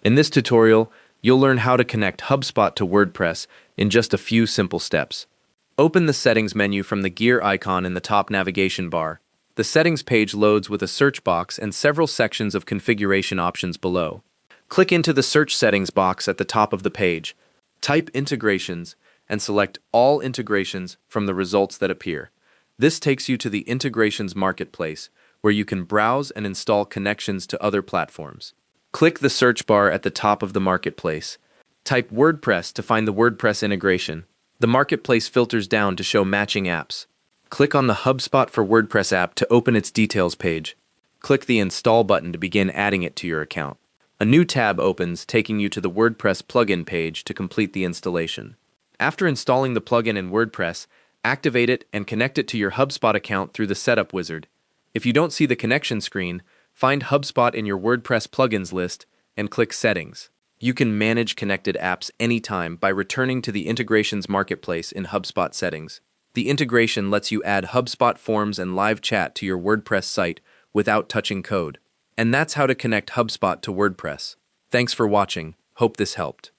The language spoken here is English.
In this tutorial, you'll learn how to connect HubSpot to WordPress in just a few simple steps. Open the Settings menu from the gear icon in the top navigation bar. The Settings page loads with a search box and several sections of configuration options below. Click into the Search Settings box at the top of the page. Type Integrations and select All Integrations from the results that appear. This takes you to the Integrations Marketplace, where you can browse and install connections to other platforms. Click the search bar at the top of the marketplace. Type WordPress to find the WordPress integration. The marketplace filters down to show matching apps. Click on the HubSpot for WordPress app to open its details page. Click the Install button to begin adding it to your account. A new tab opens, taking you to the WordPress plugin page to complete the installation. After installing the plugin in WordPress, activate it and connect it to your HubSpot account through the Setup wizard. If you don't see the connection screen, find HubSpot in your WordPress plugins list and click Settings. You can manage connected apps anytime by returning to the Integrations Marketplace in HubSpot Settings. The integration lets you add HubSpot forms and live chat to your WordPress site without touching code. And that's how to connect HubSpot to WordPress. Thanks for watching. Hope this helped.